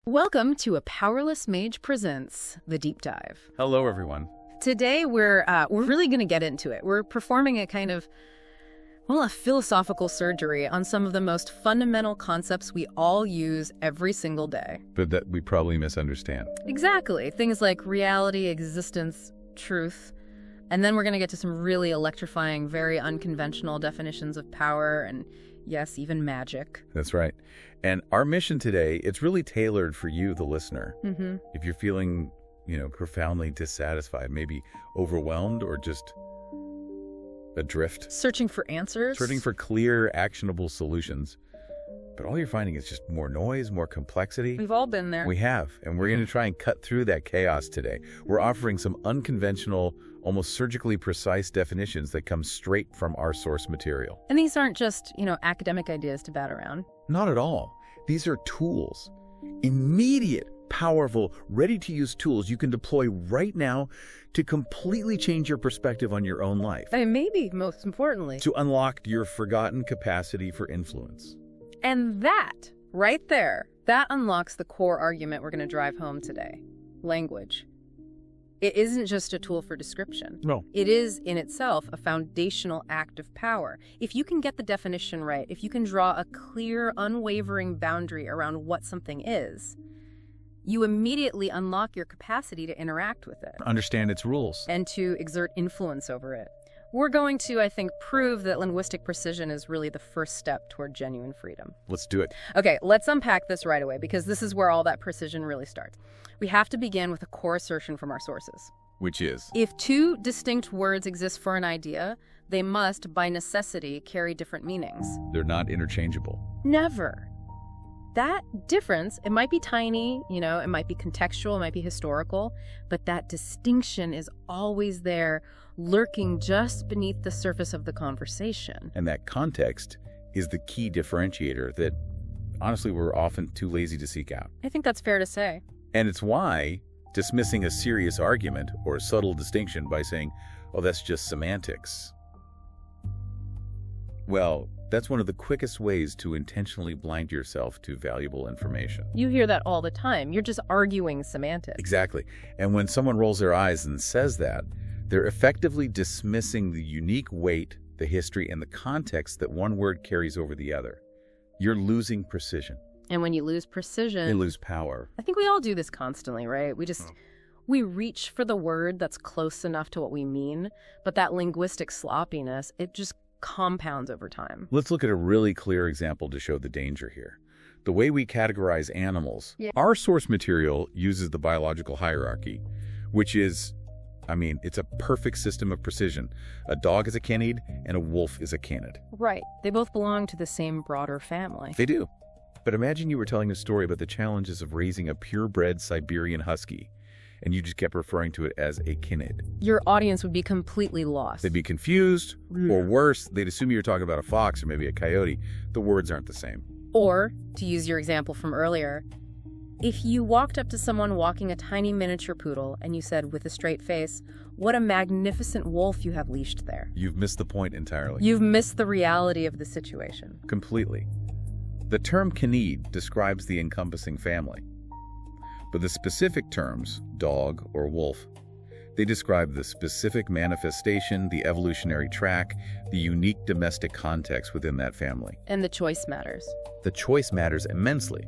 Welcome to A Powerless Mage Presents The Deep Dive. Hello, everyone. Today, we're really going to get into it. We're performing a kind of, a philosophical surgery on some of the most fundamental concepts we all use every single day. But that we probably misunderstand. Exactly. Things like reality, existence, truth. And then we're going to get to some really electrifying, very unconventional definitions of power and, yes, even magic. That's right. And our mission today, it's really tailored for you, the listener. Mm-hmm. If you're feeling, profoundly dissatisfied, maybe overwhelmed or just adrift. Searching for answers. Searching for clear, actionable solutions. But all you're finding is just more noise, more complexity. We've all been there. We have. And we're going to try and cut through that chaos today. We're offering some unconventional, almost surgically precise definitions that come straight from our source material. And these aren't just, academic ideas to bat around. Not at all. These are tools. Immediate, powerful, ready-to-use tools you can deploy right now to completely change your perspective on your own life. And maybe, most importantly, to unlock your forgotten capacity for influence. And that, right there, that unlocks the core argument we're going to drive home today. Language. It isn't just a tool for description. No. It is, in itself, a foundational act of power. If you can get the definition right, if you can draw a clear, unwavering boundary around what something is, you immediately unlock your capacity to interact with it. Understand its rules. And to exert influence over it. We're going to, I think, prove that linguistic precision is really the first step toward genuine freedom. Let's do it. Okay, let's unpack this right away, because this is where all that precision really starts. We have to begin with a core assertion from our sources. Which is? If two distinct words exist for an idea, they must, by necessity, carry different meanings. They're not interchangeable. Never. That difference, it might be tiny, it might be contextual, it might be historical, but that distinction is always there, lurking just beneath the surface of the conversation. And that context is the key differentiator that, honestly, we're often too lazy to seek out. I think that's fair to say. And it's why dismissing a serious argument or a subtle distinction by saying, oh, that's just semantics. Well, that's one of the quickest ways to intentionally blind yourself to valuable information. You hear that all the time. You're just arguing semantics. Exactly. And when someone rolls their eyes and says that, they're effectively dismissing the unique weight, the history, and the context that one word carries over the other. You're losing precision. And when you lose precision... You lose power. I think we all do this constantly, right? We reach for the word that's close enough to what we mean, but that linguistic sloppiness, it just compounds over time. Let's look at a really clear example to show the danger here. The way we categorize animals. Yeah. Our source material uses the biological hierarchy, which is, it's a perfect system of precision. A dog is a canid and a wolf is a canid. Right. They both belong to the same broader family. They do. But imagine you were telling a story about the challenges of raising a purebred Siberian husky, and you just kept referring to it as a canid. Your audience would be completely lost. They'd be confused, or worse, they'd assume you were talking about a fox or maybe a coyote. The words aren't the same. Or, to use your example from earlier, if you walked up to someone walking a tiny miniature poodle and you said with a straight face, "What a magnificent wolf you have leashed there." You've missed the point entirely. You've missed the reality of the situation. Completely. The term canid describes the encompassing family. But the specific terms, dog or wolf, they describe the specific manifestation, the evolutionary track, the unique domestic context within that family. And the choice matters. The choice matters immensely.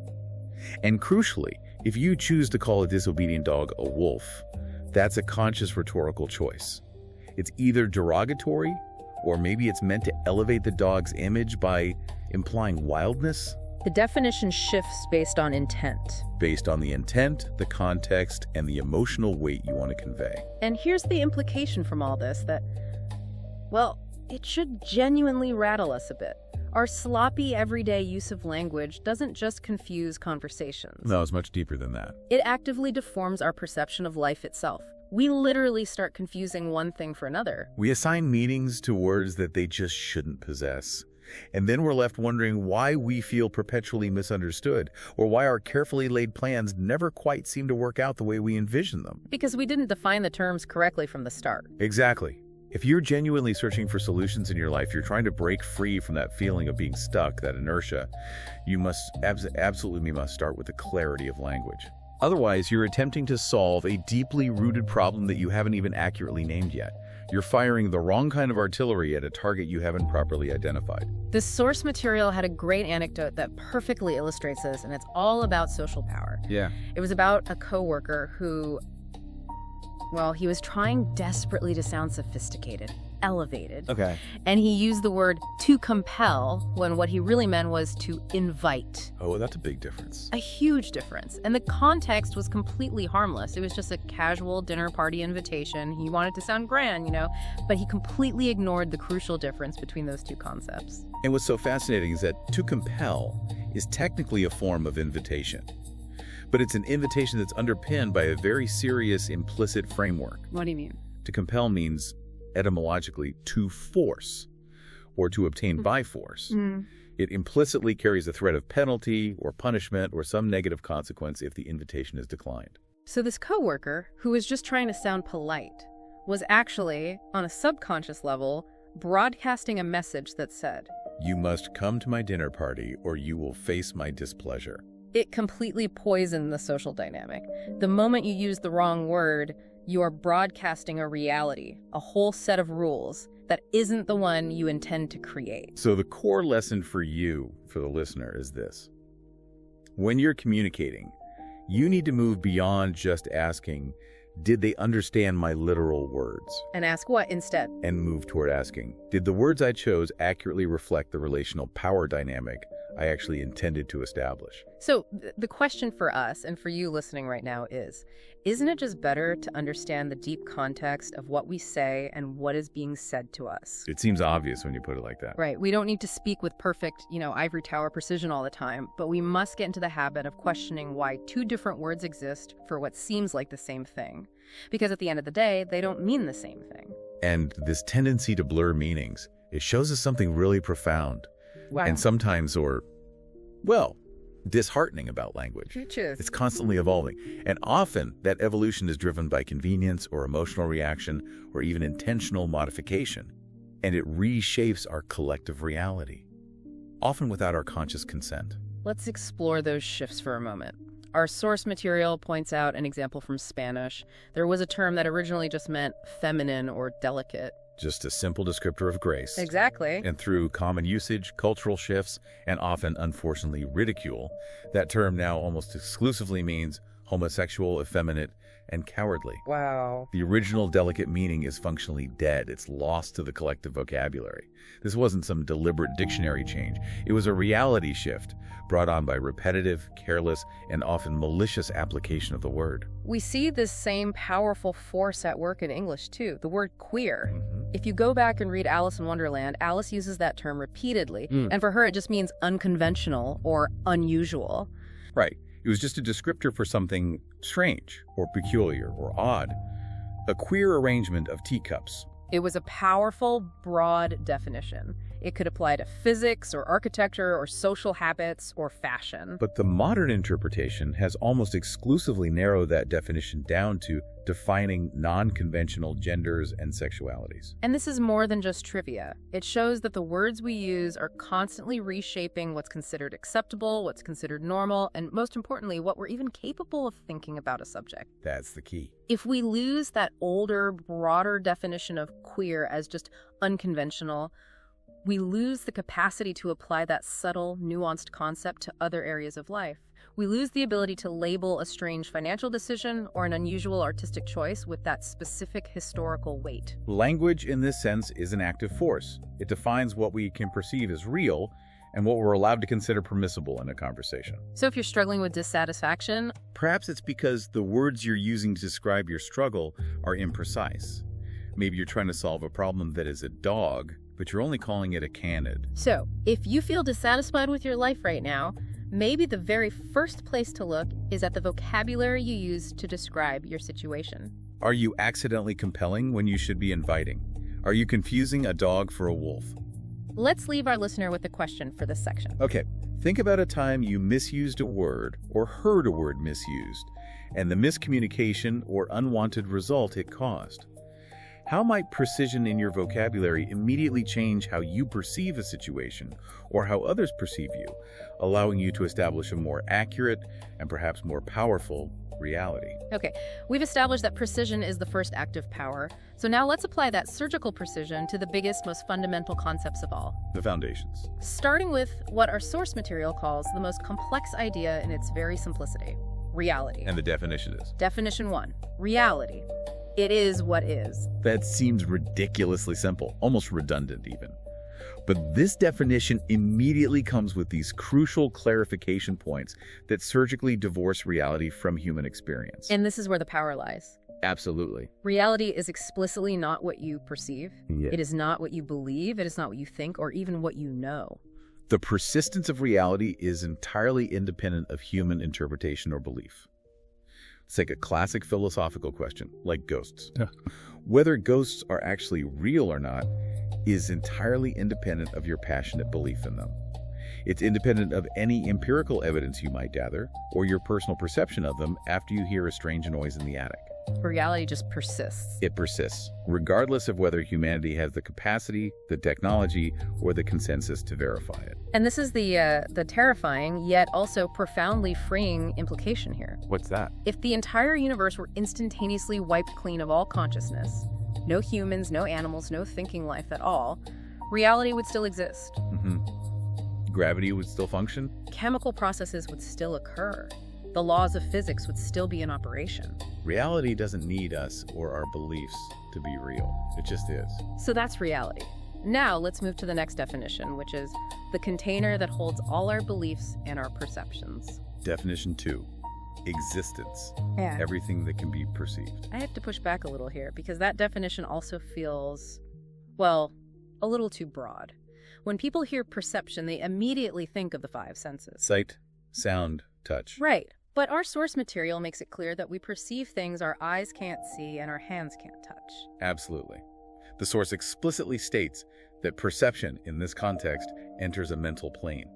And crucially, if you choose to call a disobedient dog a wolf, that's a conscious rhetorical choice. It's either derogatory, or maybe it's meant to elevate the dog's image by implying wildness. The definition shifts based on intent. Based on the intent, the context, and the emotional weight you want to convey. And here's the implication from all this that, it should genuinely rattle us a bit. Our sloppy, everyday use of language doesn't just confuse conversations. No, it's much deeper than that. It actively deforms our perception of life itself. We literally start confusing one thing for another. We assign meanings to words that they just shouldn't possess. And then we're left wondering why we feel perpetually misunderstood, or why our carefully laid plans never quite seem to work out the way we envision them. Because we didn't define the terms correctly from the start. Exactly. If you're genuinely searching for solutions in your life, you're trying to break free from that feeling of being stuck, that inertia, you must absolutely must start with the clarity of language. Otherwise, you're attempting to solve a deeply rooted problem that you haven't even accurately named yet. You're firing the wrong kind of artillery at a target you haven't properly identified. The source material had a great anecdote that perfectly illustrates this, and it's all about social power. Yeah. It was about a coworker who, well, he was trying desperately to sound sophisticated, elevated. Okay. And he used the word to compel when what he really meant was to invite. Oh, that's a big difference. A huge difference. And the context was completely harmless. It was just a casual dinner party invitation. He wanted to sound grand, you know, but he completely ignored the crucial difference between those two concepts. And what's so fascinating is that to compel is technically a form of invitation. But it's an invitation that's underpinned by a very serious implicit framework. What do you mean? To compel means, etymologically, to force, or to obtain by force. It implicitly carries a threat of penalty or punishment or some negative consequence if the invitation is declined. So this coworker, who was just trying to sound polite, was actually, on a subconscious level, broadcasting a message that said, You must come to my dinner party or you will face my displeasure. It completely poisoned the social dynamic. The moment you use the wrong word, you are broadcasting a reality, a whole set of rules that isn't the one you intend to create. So the core lesson for you, for the listener, is this. When you're communicating, you need to move beyond just asking, did they understand my literal words? And ask what instead? And move toward asking, did the words I chose accurately reflect the relational power dynamic I actually intended to establish? So the question for us and for you listening right now is, isn't it just better to understand the deep context of what we say and what is being said to us? It seems obvious when you put it like that. Right. We don't need to speak with perfect, ivory tower precision all the time, but we must get into the habit of questioning why two different words exist for what seems like the same thing. Because at the end of the day, they don't mean the same thing. And this tendency to blur meanings, it shows us something really profound. Wow. And sometimes, disheartening about language. It's constantly evolving. And often that evolution is driven by convenience or emotional reaction or even intentional modification. And it reshapes our collective reality, often without our conscious consent. Let's explore those shifts for a moment. Our source material points out an example from Spanish. There was a term that originally just meant feminine or delicate. Just a simple descriptor of grace. Exactly. And through common usage, cultural shifts, and often, unfortunately, ridicule, that term now almost exclusively means homosexual, effeminate, and cowardly. Wow. The original delicate meaning is functionally dead. It's lost to the collective vocabulary. This wasn't some deliberate dictionary change. It was a reality shift brought on by repetitive, careless, and often malicious application of the word. We see this same powerful force at work in English, too, the word queer. If you go back and read Alice in Wonderland, Alice uses that term repeatedly, and for her it just means unconventional or unusual. Right. It was just a descriptor for something strange or peculiar or odd. A queer arrangement of teacups. It was a powerful, broad definition. It could apply to physics or architecture or social habits or fashion. But the modern interpretation has almost exclusively narrowed that definition down to defining non-conventional genders and sexualities. And this is more than just trivia. It shows that the words we use are constantly reshaping what's considered acceptable, what's considered normal, and most importantly, what we're even capable of thinking about a subject. That's the key. If we lose that older, broader definition of queer as just unconventional, we lose the capacity to apply that subtle, nuanced concept to other areas of life. We lose the ability to label a strange financial decision or an unusual artistic choice with that specific historical weight. Language, in this sense, is an active force. It defines what we can perceive as real and what we're allowed to consider permissible in a conversation. So if you're struggling with dissatisfaction, perhaps it's because the words you're using to describe your struggle are imprecise. Maybe you're trying to solve a problem that is a dog, but you're only calling it a canid. So, if you feel dissatisfied with your life right now, maybe the very first place to look is at the vocabulary you use to describe your situation. Are you accidentally compelling when you should be inviting? Are you confusing a dog for a wolf? Let's leave our listener with a question for this section. Okay, think about a time you misused a word or heard a word misused, and the miscommunication or unwanted result it caused. How might precision in your vocabulary immediately change how you perceive a situation or how others perceive you, allowing you to establish a more accurate and perhaps more powerful reality? Okay, we've established that precision is the first active power. So now let's apply that surgical precision to the biggest, most fundamental concepts of all. The foundations. Starting with what our source material calls the most complex idea in its very simplicity: reality. And the definition is? Definition 1, reality. It is what is. That seems ridiculously simple, almost redundant even. But this definition immediately comes with these crucial clarification points that surgically divorce reality from human experience. And this is where the power lies. Absolutely. Reality is explicitly not what you perceive. Yeah. It is not what you believe. It is not what you think or even what you know. The persistence of reality is entirely independent of human interpretation or belief. Let's take a classic philosophical question, like ghosts. Yeah. Whether ghosts are actually real or not is entirely independent of your passionate belief in them. It's independent of any empirical evidence you might gather or your personal perception of them after you hear a strange noise in the attic. Reality just persists. It persists, regardless of whether humanity has the capacity, the technology, or the consensus to verify it. And this is the terrifying, yet also profoundly freeing implication here. What's that? If the entire universe were instantaneously wiped clean of all consciousness, no humans, no animals, no thinking life at all, reality would still exist. Gravity would still function? Chemical processes would still occur. The laws of physics would still be in operation. Reality doesn't need us or our beliefs to be real. It just is. So that's reality. Now let's move to the next definition, which is the container that holds all our beliefs and our perceptions. Definition 2, existence. Yeah. Everything that can be perceived. I have to push back a little here because that definition also feels, well, a little too broad. When people hear perception, they immediately think of the 5 senses. Sight, sound, touch. Right. But our source material makes it clear that we perceive things our eyes can't see and our hands can't touch. Absolutely. The source explicitly states that perception in this context enters a mental plane.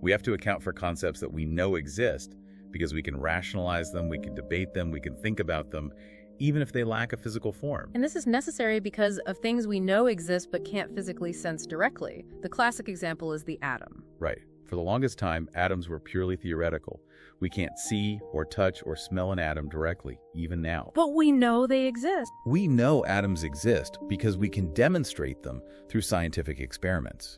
We have to account for concepts that we know exist because we can rationalize them, we can debate them, we can think about them, even if they lack a physical form. And this is necessary because of things we know exist but can't physically sense directly. The classic example is the atom. Right. For the longest time, atoms were purely theoretical. We can't see or touch or smell an atom directly, even now. But we know they exist. We know atoms exist because we can demonstrate them through scientific experiments.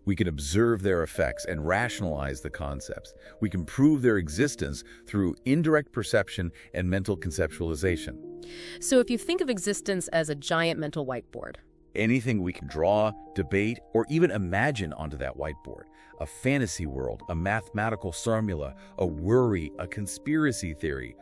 We can observe their effects and rationalize the concepts. We can prove their existence through indirect perception and mental conceptualization. So if you think of existence as a giant mental whiteboard, Anything we can draw, debate, or even imagine onto that whiteboard. A fantasy world, a mathematical formula, a worry, a conspiracy theory.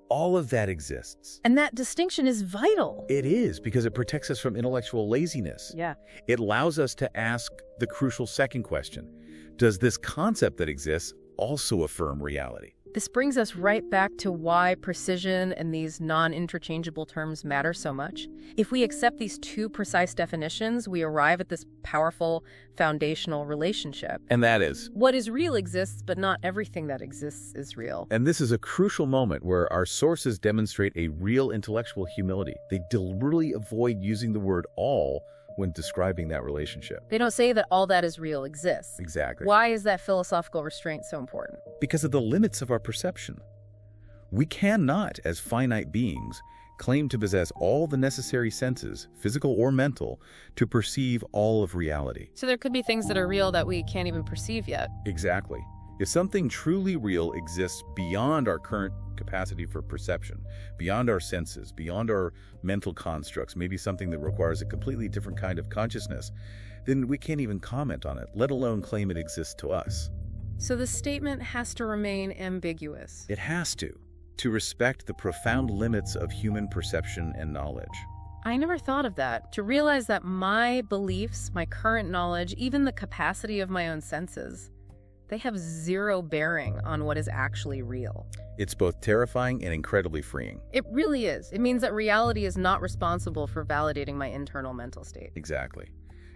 All of that exists. and that distinction is vital. It is, because it protects us from intellectual laziness. Yeah. It allows us to ask the crucial second question. Does this concept that exists also affirm reality? This brings us right back to why precision and these non-interchangeable terms matter so much. If we accept these 2 precise definitions, we arrive at this powerful foundational relationship. And that is. What is real exists, but not everything that exists is real. And this is a crucial moment where our sources demonstrate a real intellectual humility. They deliberately avoid using the word all when describing that relationship. They don't say that all that is real exists. Exactly. Why is that philosophical restraint so important? Because of the limits of our perception. We cannot, as finite beings, claim to possess all the necessary senses, physical or mental, to perceive all of reality. So there could be things that are real that we can't even perceive yet. Exactly. If something truly real exists beyond our current capacity for perception, beyond our senses, beyond our mental constructs, maybe something that requires a completely different kind of consciousness, then we can't even comment on it, let alone claim it exists to us. So the statement has to remain ambiguous. It has to respect the profound limits of human perception and knowledge. I never thought of that. To realize that my beliefs, my current knowledge, even the capacity of my own senses, they have zero bearing on what is actually real. It's both terrifying and incredibly freeing. It really is. It means that reality is not responsible for validating my internal mental state. Exactly.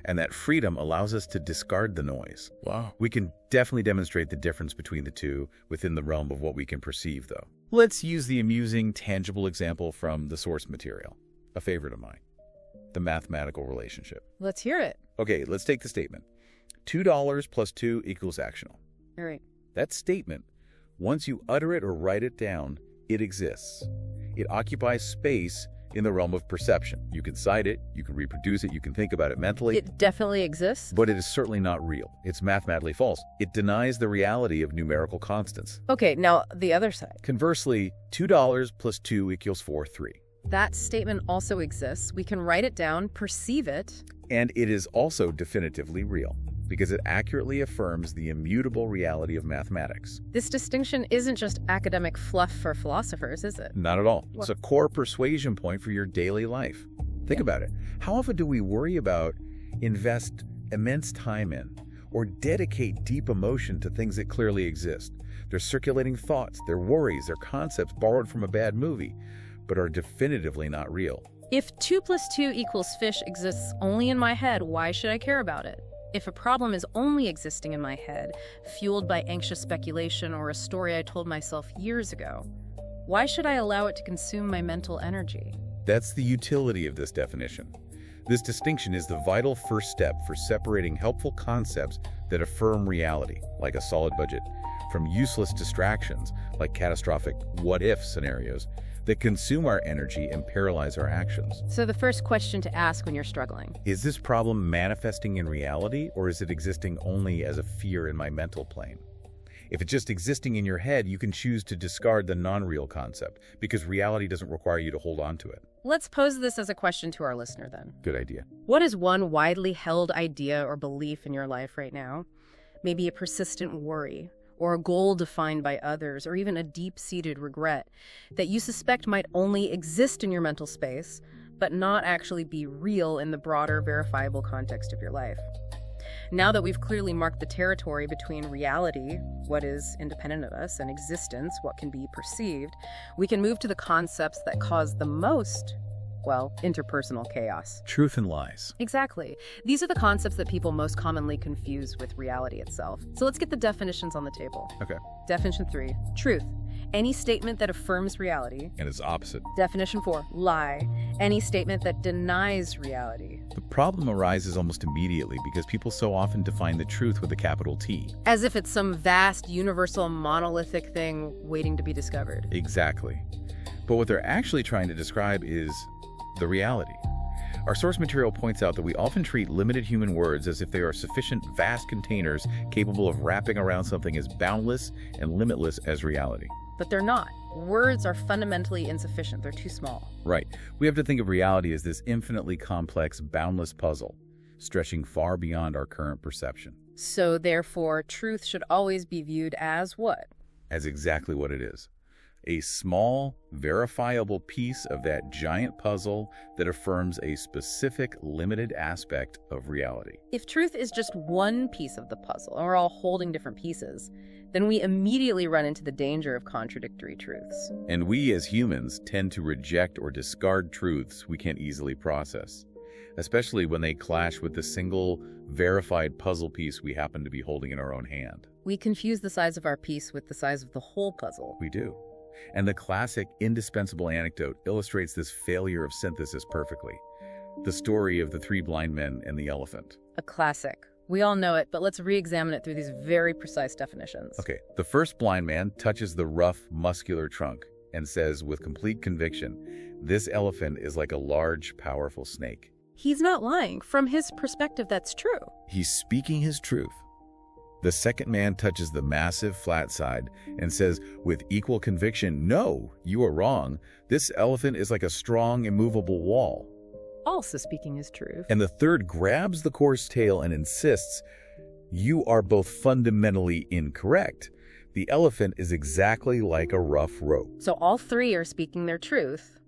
And that freedom allows us to discard the noise. Wow. We can definitely demonstrate the difference between the two within the realm of what we can perceive, though. Let's use the amusing, tangible example from the source material, a favorite of mine. the mathematical relationship. Let's hear it. Okay, let's take the statement. $2 plus 2 equals actional. All right. That statement, once you utter it or write it down, it exists. It occupies space in the realm of perception. You can cite it, you can reproduce it, you can think about it mentally. It definitely exists? But it is certainly not real. It's mathematically false. It denies the reality of numerical constants. Okay, now the other side. Conversely, $2 plus 2 equals 3. That statement also exists. We can write it down, perceive it. And it is also definitively real, because it accurately affirms the immutable reality of mathematics. This distinction isn't just academic fluff for philosophers, is it? Not at all. It's a core persuasion point for your daily life. Think about it. How often do we worry about, invest immense time in, or dedicate deep emotion to things that clearly exist? They're circulating thoughts, they're worries, they're concepts borrowed from a bad movie, but are definitively not real. If 2 plus 2 equals fish exists only in my head, why should I care about it? If a problem is only existing in my head, fueled by anxious speculation or a story I told myself years ago, why should I allow it to consume my mental energy? That's the utility of this definition. This distinction is the vital first step for separating helpful concepts that affirm reality, like a solid budget, from useless distractions, like catastrophic what-if scenarios, that consume our energy and paralyze our actions. So the first question to ask when you're struggling: is this problem manifesting in reality, or is it existing only as a fear in my mental plane? If it's just existing in your head, you can choose to discard the non-real concept, because reality doesn't require you to hold on to it. Let's pose this as a question to our listener then. Good idea. What is one widely held idea or belief in your life right now? Maybe a persistent worry, or a goal defined by others, or even a deep-seated regret that you suspect might only exist in your mental space, but not actually be real in the broader, verifiable context of your life. Now that we've clearly marked the territory between reality, what is independent of us, and existence, what can be perceived, we can move to the concepts that cause the most, interpersonal chaos. Truth and lies. Exactly. These are the concepts that people most commonly confuse with reality itself. So let's get the definitions on the table. Okay. Definition 3, truth. Any statement that affirms reality. And its opposite. Definition 4, lie. Any statement that denies reality. The problem arises almost immediately because people so often define the truth with a capital T. As if it's some vast, universal, monolithic thing waiting to be discovered. Exactly. But what they're actually trying to describe is the reality. Our source material points out that we often treat limited human words as if they are sufficient vast containers capable of wrapping around something as boundless and limitless as reality. But they're not. Words are fundamentally insufficient. They're too small. Right. We have to think of reality as this infinitely complex, boundless puzzle, stretching far beyond our current perception. So therefore, truth should always be viewed as what? As exactly what it is. A small, verifiable piece of that giant puzzle that affirms a specific, limited aspect of reality. If truth is just one piece of the puzzle, and we're all holding different pieces, then we immediately run into the danger of contradictory truths. And we as humans tend to reject or discard truths we can't easily process, especially when they clash with the single, verified puzzle piece we happen to be holding in our own hand. We confuse the size of our piece with the size of the whole puzzle. We do. And the classic, indispensable anecdote illustrates this failure of synthesis perfectly. The story of the 3 blind men and the elephant. A classic. We all know it, but let's re-examine it through these very precise definitions. Okay, the first blind man touches the rough, muscular trunk and says with complete conviction, "This elephant is like a large, powerful snake." He's not lying. From his perspective, that's true. He's speaking his truth. The second man touches the massive flat side and says with equal conviction, "No, you are wrong. This elephant is like a strong, immovable wall." Also speaking his truth. And the third grabs the coarse tail and insists, "You are both fundamentally incorrect. The elephant is exactly like a rough rope." So all 3 are speaking their truth.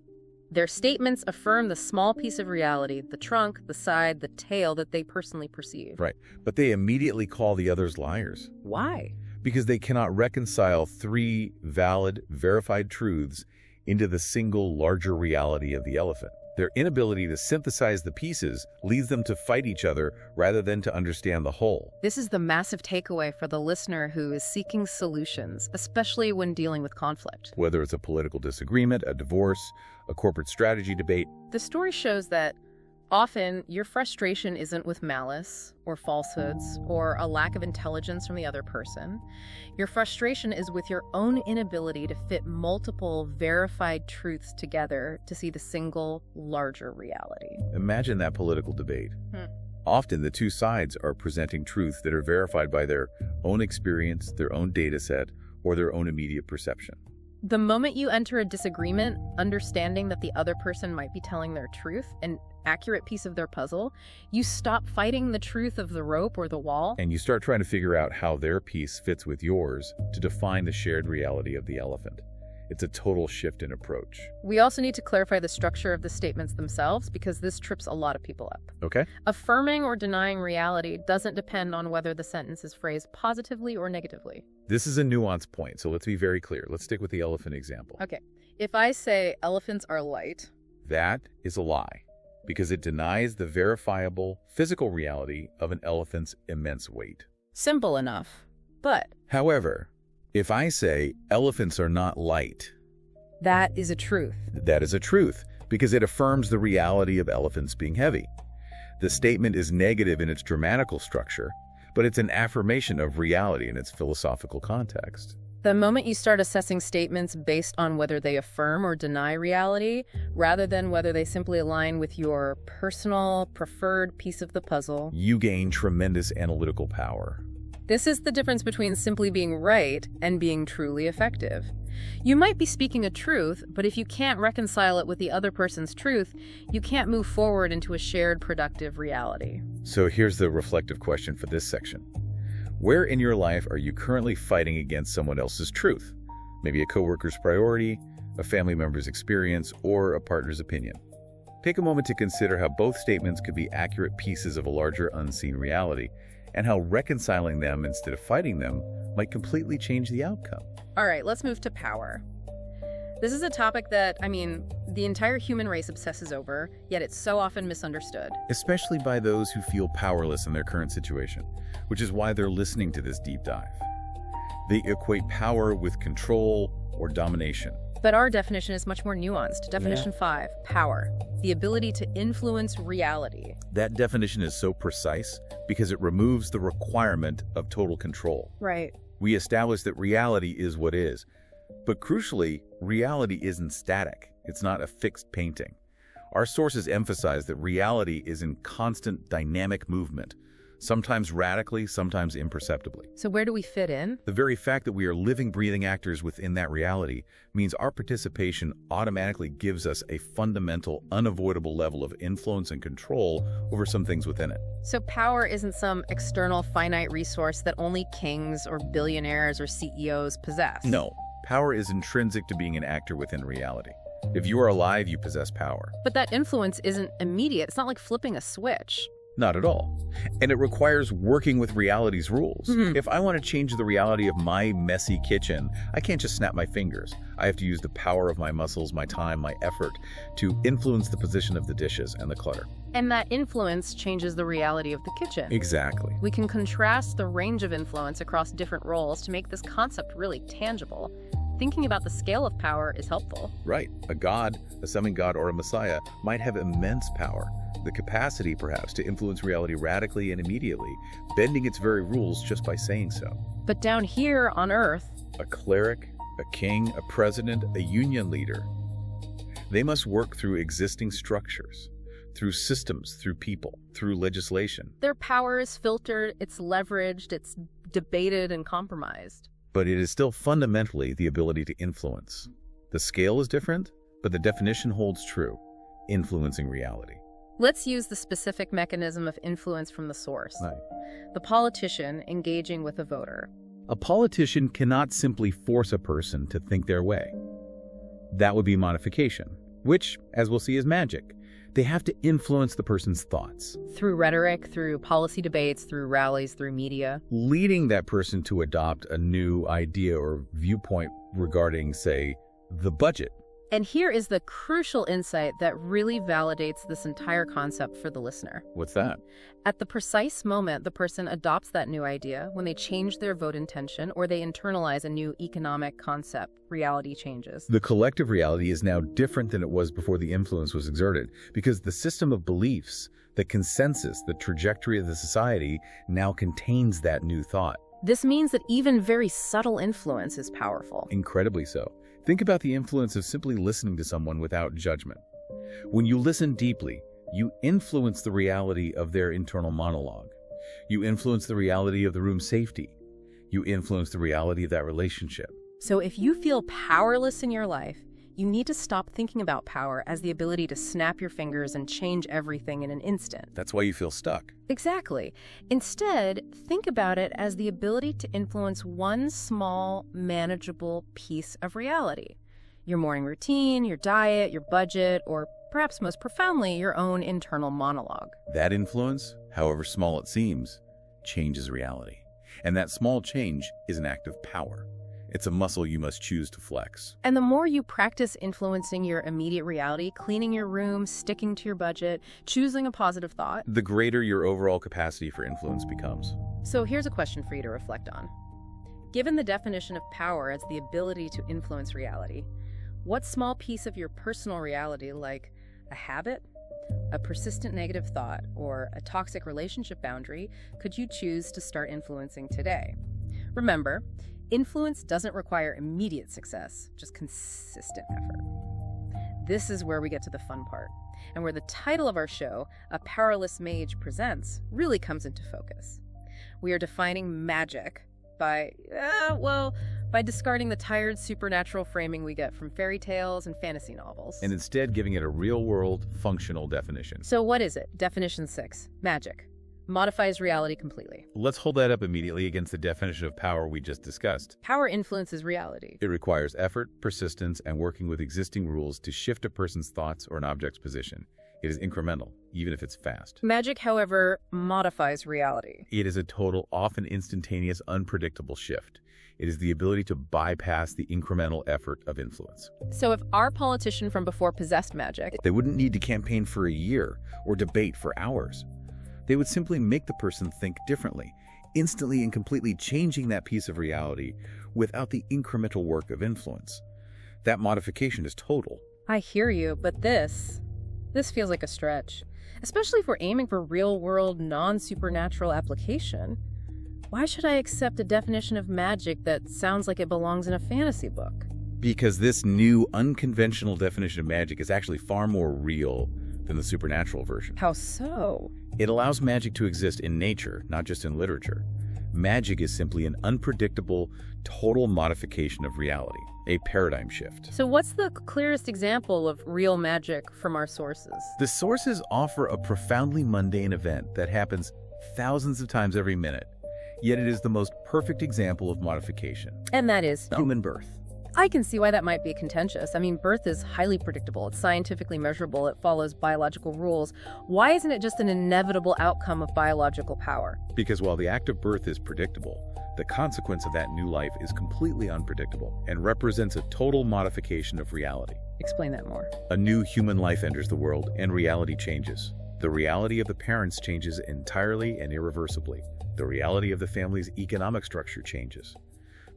Their statements affirm the small piece of reality, the trunk, the side, the tail that they personally perceive. Right. But they immediately call the others liars. Why? Because they cannot reconcile 3 valid, verified truths into the single, larger reality of the elephant. Their inability to synthesize the pieces leads them to fight each other rather than to understand the whole. This is the massive takeaway for the listener who is seeking solutions, especially when dealing with conflict. Whether it's a political disagreement, a divorce, a corporate strategy debate. The story shows that Often, your frustration isn't with malice or falsehoods or a lack of intelligence from the other person. Your frustration is with your own inability to fit multiple verified truths together to see the single, larger reality. Imagine that political debate. Often the two sides are presenting truths that are verified by their own experience, their own data set, or their own immediate perception. The moment you enter a disagreement, understanding that the other person might be telling their truth, an accurate piece of their puzzle, you stop fighting the truth of the rope or the wall. And you start trying to figure out how their piece fits with yours to define the shared reality of the elephant. It's a total shift in approach. We also need to clarify the structure of the statements themselves because this trips a lot of people up. Okay? Affirming or denying reality doesn't depend on whether the sentence is phrased positively or negatively. This is a nuanced point, so let's be very clear. Let's stick with the elephant example. Okay. If I say elephants are light, that is a lie, because it denies the verifiable physical reality of an elephant's immense weight. simple enough. But However, if I say elephants are not light, that is a truth. that is a truth, because it affirms the reality of elephants being heavy. The statement is negative in its grammatical structure, but it's an affirmation of reality in its philosophical context. The moment you start assessing statements based on whether they affirm or deny reality, rather than whether they simply align with your personal, preferred piece of the puzzle, You gain tremendous analytical power. this is the difference between simply being right and being truly effective. You might be speaking a truth, but if you can't reconcile it with the other person's truth, you can't move forward into a shared productive reality. So here's the reflective question for this section. Where in your life are you currently fighting against someone else's truth? Maybe a coworker's priority, a family member's experience, or a partner's opinion. Take a moment to consider how both statements could be accurate pieces of a larger unseen reality, and how reconciling them instead of fighting them might completely change the outcome. All right, let's move to power. This is a topic that, the entire human race obsesses over, yet it's so often misunderstood. Especially by those who feel powerless in their current situation, which is why they're listening to this deep dive. They equate power with control or domination. But our definition is much more nuanced. Definition 5, power. The ability to influence reality. That definition is so precise because it removes the requirement of total control. Right. We establish that reality is what is. But crucially, reality isn't static. It's not a fixed painting. Our sources emphasize that reality is in constant dynamic movement, sometimes radically, sometimes imperceptibly. So where do we fit in? The very fact that we are living, breathing actors within that reality means our participation automatically gives us a fundamental, unavoidable level of influence and control over some things within it. So power isn't some external finite resource that only kings or billionaires or CEOs possess. No, power is intrinsic to being an actor within reality. If you are alive, you possess power. But that influence isn't immediate. It's not like flipping a switch. Not at all. And it requires working with reality's rules. If I want to change the reality of my messy kitchen, I can't just snap my fingers. I have to use the power of my muscles, my time, my effort to influence the position of the dishes and the clutter. And that influence changes the reality of the kitchen. Exactly. We can contrast the range of influence across different roles to make this concept really tangible. Thinking about the scale of power is helpful. Right. A god, a semi-god, or a messiah might have immense power, the capacity, perhaps, to influence reality radically and immediately, bending its very rules just by saying so. But down here on Earth, A cleric, a king, a president, a union leader, they must work through existing structures, through systems, through people, through legislation. their power is filtered, it's leveraged, it's debated and compromised. But it is still fundamentally the ability to influence. The scale is different, but the definition holds true, influencing reality. Let's use the specific mechanism of influence from the source. Right. The politician engaging with a voter. A politician cannot simply force a person to think their way. That would be modification, which, as we'll see, is magic. They have to influence the person's thoughts, Through rhetoric, through policy debates, through rallies, through media. leading that person to adopt a new idea or viewpoint regarding, say, the budget And here is the crucial insight that really validates this entire concept for the listener. What's that? At the precise moment the person adopts that new idea, when they change their vote intention or they internalize a new economic concept, reality changes. The collective reality is now different than it was before the influence was exerted, because the system of beliefs, the consensus, the trajectory of the society now contains that new thought. This means that even very subtle influence is powerful. Incredibly so. Think about the influence of simply listening to someone without judgment. When you listen deeply, you influence the reality of their internal monologue. You influence the reality of the room's safety. You influence the reality of that relationship. So if you feel powerless in your life, you need to stop thinking about power as the ability to snap your fingers and change everything in an instant. That's why you feel stuck. Exactly. Instead, think about it as the ability to influence one small, manageable piece of reality. Your morning routine, your diet, your budget, or perhaps most profoundly, your own internal monologue. That influence, however small it seems, changes reality. And that small change is an act of power. It's a muscle you must choose to flex. And the more you practice influencing your immediate reality, cleaning your room, sticking to your budget, choosing a positive thought, the greater your overall capacity for influence becomes. So here's a question for you to reflect on. Given the definition of power as the ability to influence reality, what small piece of your personal reality, like a habit, a persistent negative thought, or a toxic relationship boundary, could you choose to start influencing today? Remember, influence doesn't require immediate success, just consistent effort. This is where we get to the fun part, and where the title of our show, A Powerless Mage Presents, really comes into focus. We are defining magic by discarding the tired supernatural framing we get from fairy tales and fantasy novels. And instead giving it a real-world, functional definition. So what is it? Definition 6, magic. Modifies reality completely. Let's hold that up immediately against the definition of power we just discussed. Power influences reality. It requires effort, persistence, and working with existing rules to shift a person's thoughts or an object's position. It is incremental, even if it's fast. Magic, however, modifies reality. It is a total, often instantaneous, unpredictable shift. It is the ability to bypass the incremental effort of influence. So if our politician from before possessed magic, They wouldn't need to campaign for a year or debate for hours. They would simply make the person think differently, instantly and completely changing that piece of reality without the incremental work of influence. That modification is total. I hear you, but this feels like a stretch. Especially if we're aiming for real-world, non-supernatural application. Why should I accept a definition of magic that sounds like it belongs in a fantasy book? Because this new, unconventional definition of magic is actually far more real than the supernatural version. How so? It allows magic to exist in nature, not just in literature. Magic is simply an unpredictable, total modification of reality, a paradigm shift. So what's the clearest example of real magic from our sources? The sources offer a profoundly mundane event that happens thousands of times every minute, yet it is the most perfect example of modification. And that is Human birth. I can see why that might be contentious. I mean, birth is highly predictable. It's scientifically measurable. It follows biological rules. Why isn't it just an inevitable outcome of biological power? Because while the act of birth is predictable, the consequence of that new life is completely unpredictable and represents a total modification of reality. Explain that more. A new human life enters the world and reality changes. The reality of the parents changes entirely and irreversibly. The reality of the family's economic structure changes.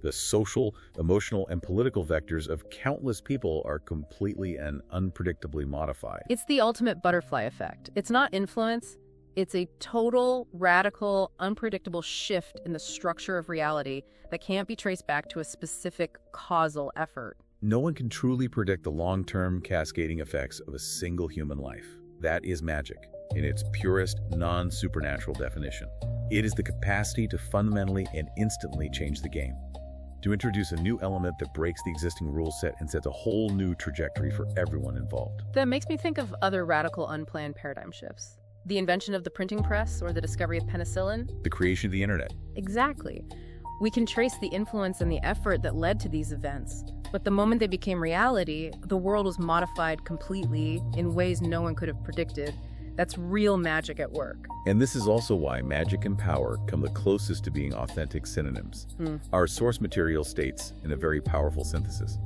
The social, emotional, and political vectors of countless people are completely and unpredictably modified. It's the ultimate butterfly effect. It's not influence. It's a total, radical, unpredictable shift in the structure of reality that can't be traced back to a specific causal effort. No one can truly predict the long-term cascading effects of a single human life. That is magic, in its purest, non-supernatural definition. It is the capacity to fundamentally and instantly change the game, to introduce a new element that breaks the existing rule set and sets a whole new trajectory for everyone involved. That makes me think of other radical, unplanned paradigm shifts. The invention of the printing press or the discovery of penicillin. The creation of the internet. Exactly. We can trace the influence and the effort that led to these events. But the moment they became reality, the world was modified completely in ways no one could have predicted. That's real magic at work. And this is also why magic and power come the closest to being authentic synonyms. Our source material states in a very powerful synthesis: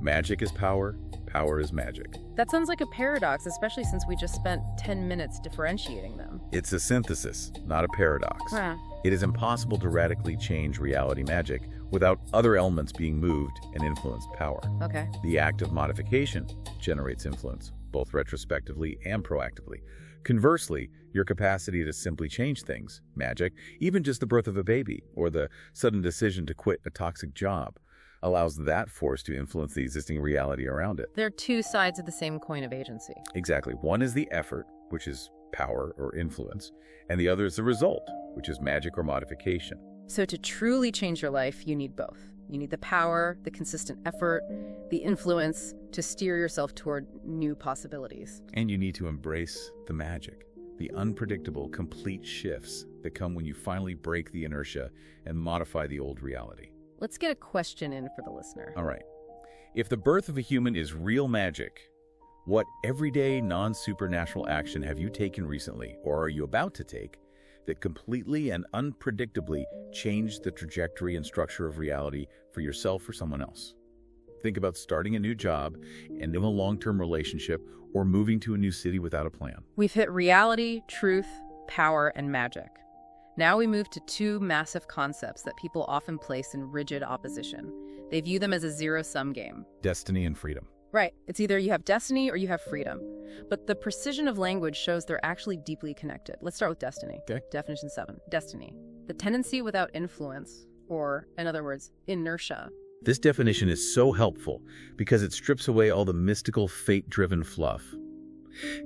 magic is power, Power is magic. That sounds like a paradox, especially since we just spent 10 minutes differentiating them. It's a synthesis, not a paradox. Huh. It is impossible to radically change reality magic without other elements being moved and influenced power. Okay. The act of modification generates influence, both retrospectively and proactively. Conversely, your capacity to simply change things, magic, even just the birth of a baby or the sudden decision to quit a toxic job, allows that force to influence the existing reality around it. They're two sides of the same coin of agency. Exactly. One is the effort, which is power or influence, and the other is the result, which is magic or modification. So to truly change your life, you need both. You need the power, the consistent effort, the influence to steer yourself toward new possibilities. And you need to embrace the magic, the unpredictable, complete shifts that come when you finally break the inertia and modify the old reality. Let's get a question in for the listener. All right. If the birth of a human is real magic, what everyday non-supernatural action have you taken recently, or are you about to take, that completely and unpredictably changed the trajectory and structure of reality for yourself or someone else? Think about starting a new job, ending a long-term relationship, or moving to a new city without a plan. We've hit reality, truth, power, and magic. Now we move to two massive concepts that people often place in rigid opposition. They view them as a zero-sum game. Destiny and freedom. Right. It's either you have destiny or you have freedom. But the precision of language shows they're actually deeply connected. Let's start with destiny. Okay. Definition 7. Destiny. The tendency without influence, or, in other words, inertia. This definition is so helpful because it strips away all the mystical, fate-driven fluff.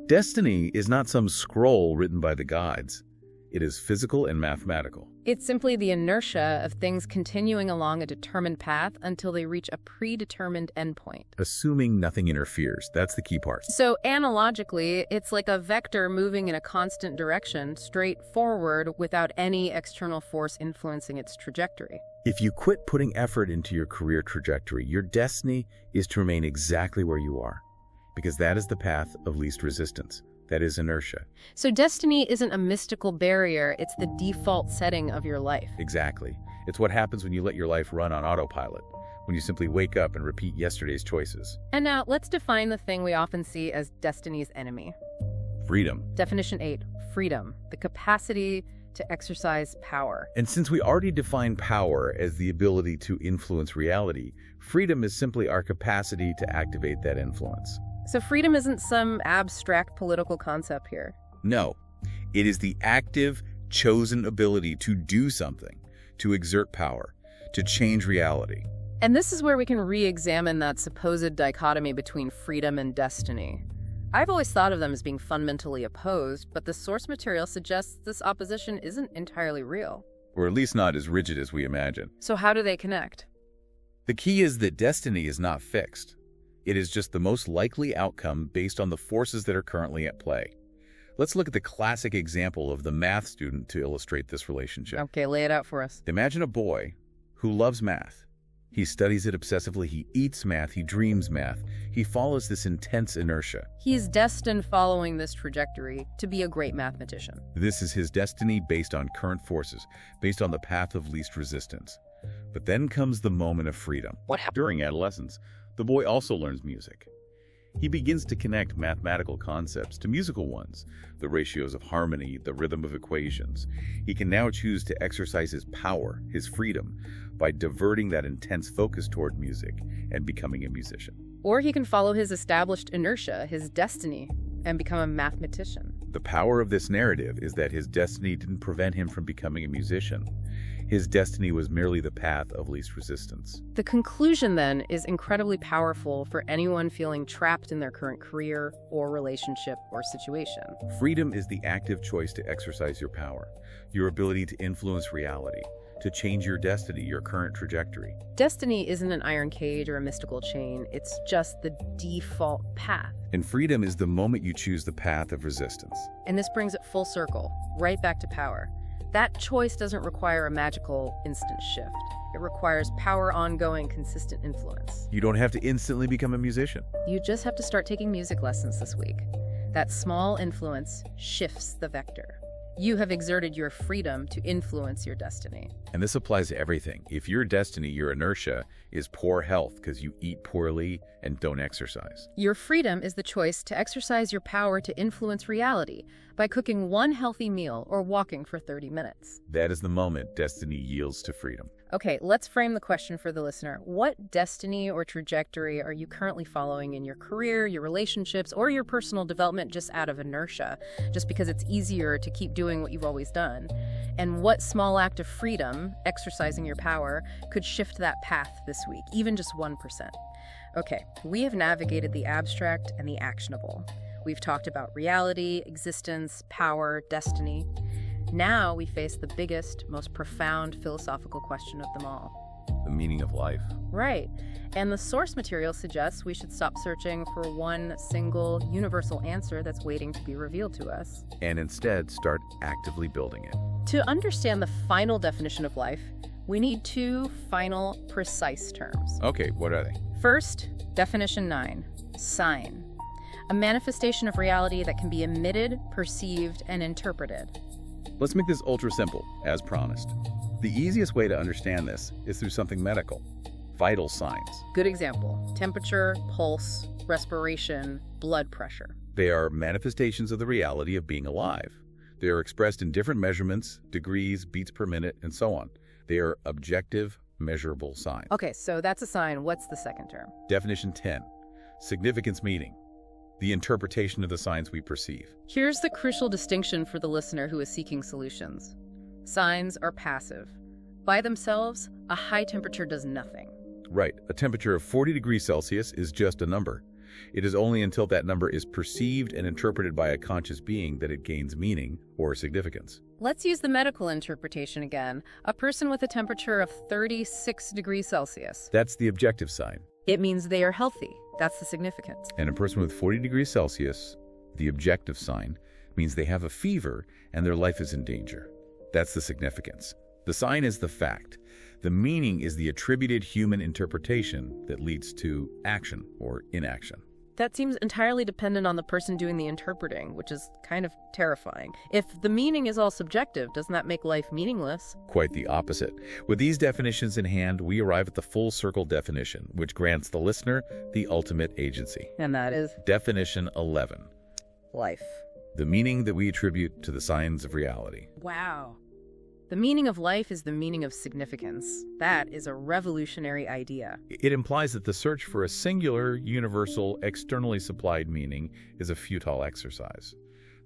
Destiny is not some scroll written by the gods. It is physical and mathematical. It's simply the inertia of things continuing along a determined path until they reach a predetermined endpoint. Assuming nothing interferes. That's the key part. So analogically, it's like a vector moving in a constant direction, straight forward, without any external force influencing its trajectory. If you quit putting effort into your career trajectory, your destiny is to remain exactly where you are, because that is the path of least resistance. That is inertia. So destiny isn't a mystical barrier, it's the default setting of your life. Exactly. It's what happens when you let your life run on autopilot, when you simply wake up and repeat yesterday's choices. And now let's define the thing we often see as destiny's enemy. Freedom. Definition 8, freedom, the capacity to exercise power. And since we already define power as the ability to influence reality, freedom is simply our capacity to activate that influence. So freedom isn't some abstract political concept here. No, it is the active, chosen ability to do something, to exert power, to change reality. And this is where we can re-examine that supposed dichotomy between freedom and destiny. I've always thought of them as being fundamentally opposed, but the source material suggests this opposition isn't entirely real. Or at least not as rigid as we imagine. So how do they connect? The key is that destiny is not fixed. It is just the most likely outcome based on the forces that are currently at play. Let's look at the classic example of the math student to illustrate this relationship. Okay, lay it out for us. Imagine a boy who loves math. He studies it obsessively, he eats math, he dreams math. He follows this intense inertia. He's destined following this trajectory to be a great mathematician. This is his destiny based on current forces, based on the path of least resistance. But then comes the moment of freedom. During adolescence, the boy also learns music. He begins to connect mathematical concepts to musical ones, the ratios of harmony, the rhythm of equations. He can now choose to exercise his power, his freedom, by diverting that intense focus toward music and becoming a musician. Or he can follow his established inertia, his destiny, and become a mathematician. The power of this narrative is that his destiny didn't prevent him from becoming a musician. His destiny was merely the path of least resistance. The conclusion, then, is incredibly powerful for anyone feeling trapped in their current career or relationship or situation. Freedom is the active choice to exercise your power, your ability to influence reality, to change your destiny, your current trajectory. Destiny isn't an iron cage or a mystical chain. It's just the default path. And freedom is the moment you choose the path of resistance. And this brings it full circle, right back to power. That choice doesn't require a magical instant shift. It requires power, ongoing, consistent influence. You don't have to instantly become a musician. You just have to start taking music lessons this week. That small influence shifts the vector. You have exerted your freedom to influence your destiny. And this applies to everything. If your destiny, your inertia, is poor health because you eat poorly and don't exercise. Your freedom is the choice to exercise your power to influence reality by cooking one healthy meal or walking for 30 minutes. That is the moment destiny yields to freedom. Okay, let's frame the question for the listener. What destiny or trajectory are you currently following in your career, your relationships, or your personal development just out of inertia, just because it's easier to keep doing what you've always done? And what small act of freedom, exercising your power, could shift that path this week, even just 1%? Okay, we have navigated the abstract and the actionable. We've talked about reality, existence, power, destiny. Now we face the biggest, most profound philosophical question of them all. The meaning of life. Right. And the source material suggests we should stop searching for one single, universal answer that's waiting to be revealed to us. And instead start actively building it. To understand the final definition of life, we need two final, precise terms. Okay, what are they? First, definition 9, sign. A manifestation of reality that can be emitted, perceived, and interpreted. Let's make this ultra simple, as promised. The easiest way to understand this is through something medical. Vital signs. Good example. Temperature, pulse, respiration, blood pressure. They are manifestations of the reality of being alive. They are expressed in different measurements, degrees, beats per minute, and so on. They are objective, measurable signs. Okay, so that's a sign. What's the second term? Definition 10. Significance meaning. The interpretation of the signs we perceive. Here's the crucial distinction for the listener who is seeking solutions. Signs are passive. By themselves, a high temperature does nothing. Right. A temperature of 40 degrees Celsius is just a number. It is only until that number is perceived and interpreted by a conscious being that it gains meaning or significance. Let's use the medical interpretation again. A person with a temperature of 36 degrees Celsius. That's the objective sign. It means they are healthy. That's the significance. And a person with 40 degrees Celsius, the objective sign, means they have a fever and their life is in danger. That's the significance. The sign is the fact. The meaning is the attributed human interpretation that leads to action or inaction. That seems entirely dependent on the person doing the interpreting, which is kind of terrifying. If the meaning is all subjective, doesn't that make life meaningless? Quite the opposite. With these definitions in hand, we arrive at the full circle definition, which grants the listener the ultimate agency. And that is? Definition 11. Life. The meaning that we attribute to the signs of reality. Wow. The meaning of life is the meaning of significance. That is a revolutionary idea. It implies that the search for a singular, universal, externally supplied meaning is a futile exercise.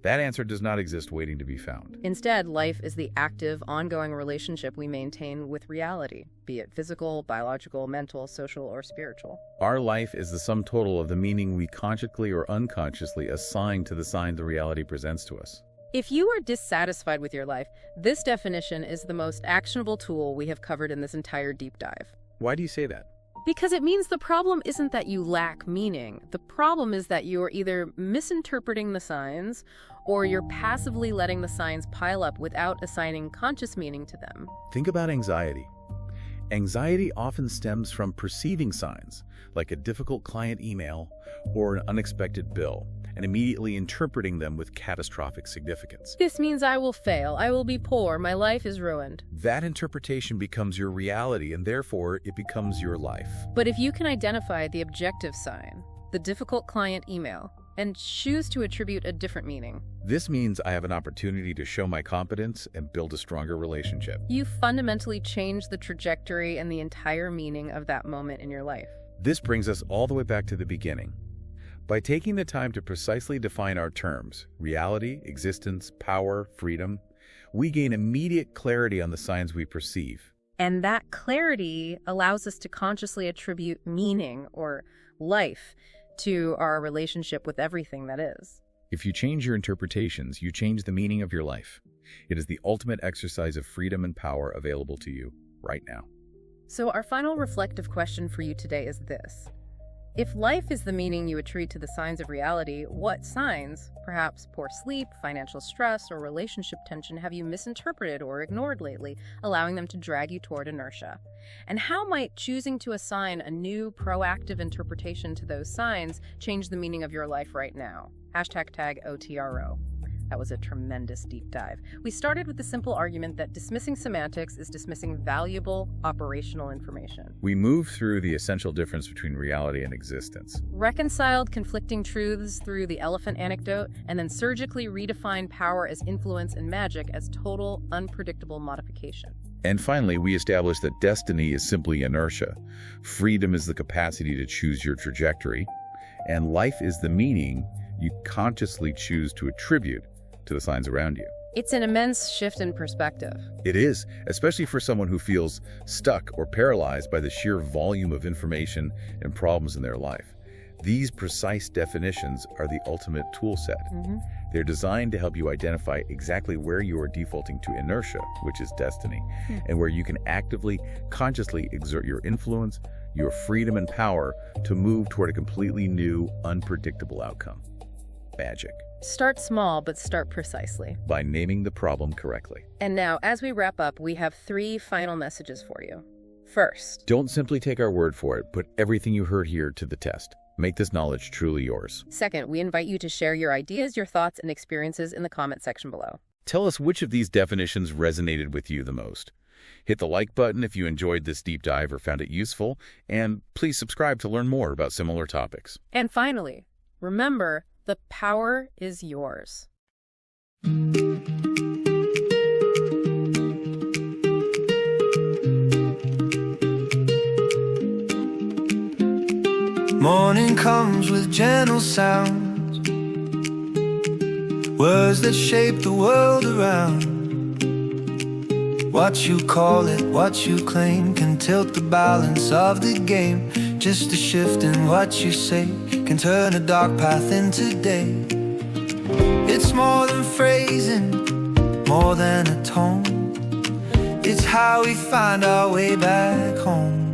That answer does not exist waiting to be found. Instead, life is the active, ongoing relationship we maintain with reality, be it physical, biological, mental, social, or spiritual. Our life is the sum total of the meaning we consciously or unconsciously assign to the sign the reality presents to us. If you are dissatisfied with your life, this definition is the most actionable tool we have covered in this entire deep dive. Why do you say that? Because it means the problem isn't that you lack meaning. The problem is that you are either misinterpreting the signs or you're passively letting the signs pile up without assigning conscious meaning to them. Think about anxiety. Anxiety often stems from perceiving signs, like a difficult client email or an unexpected bill, and immediately interpreting them with catastrophic significance. This means I will fail, I will be poor, my life is ruined. That interpretation becomes your reality, and therefore it becomes your life. But if you can identify the objective sign, the difficult client email, and choose to attribute a different meaning, this means I have an opportunity to show my competence and build a stronger relationship. you fundamentally change the trajectory and the entire meaning of that moment in your life. This brings us all the way back to the beginning. By taking the time to precisely define our terms, reality, existence, power, freedom, we gain immediate clarity on the signs we perceive. And that clarity allows us to consciously attribute meaning or life to our relationship with everything that is. If you change your interpretations, you change the meaning of your life. It is the ultimate exercise of freedom and power available to you right now. So our final reflective question for you today is this. If life is the meaning you attribute to the signs of reality, what signs, perhaps poor sleep, financial stress, or relationship tension, have you misinterpreted or ignored lately, allowing them to drag you toward inertia? And how might choosing to assign a new, proactive interpretation to those signs change the meaning of your life right now? #OTRO. That was a tremendous deep dive. We started with the simple argument that dismissing semantics is dismissing valuable operational information. We moved through the essential difference between reality and existence. Reconciled conflicting truths through the elephant anecdote, and then surgically redefined power as influence and magic as total, unpredictable modification. And finally, we established that destiny is simply inertia. Freedom is the capacity to choose your trajectory, and life is the meaning you consciously choose to attribute to the signs around you. It's an immense shift in perspective. It is, especially for someone who feels stuck or paralyzed by the sheer volume of information and problems in their life. These precise definitions are the ultimate tool set. They're designed to help you identify exactly where you are defaulting to inertia, which is destiny, and where you can actively, consciously exert your influence, your freedom and power to move toward a completely new, unpredictable outcome. Magic. Start small, but start precisely. By naming the problem correctly. And now, as we wrap up, we have 3 final messages for you. First, Don't simply take our word for it. Put everything you heard here to the test. Make this knowledge truly yours. second, we invite you to share your ideas, your thoughts, and experiences in the comment section below. Tell us which of these definitions resonated with you the most. Hit the like button if you enjoyed this deep dive or found it useful, and please subscribe to learn more about similar topics. And finally, remember, the power is yours. Morning comes with gentle sounds, words that shape the world around. What you call it, what you claim, can tilt the balance of the game. Just a shift in what you say can turn a dark path into day. It's more than phrasing, more than a tone. It's how we find our way back home.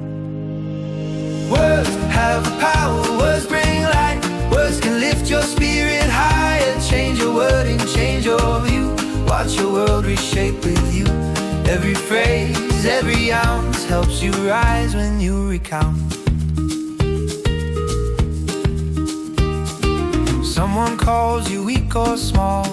Words have the power, words bring light. Words can lift your spirit higher. Change your wording, change your view. Watch your world reshape with you. Every phrase, every ounce helps you rise when you recount. Someone calls you weak or small,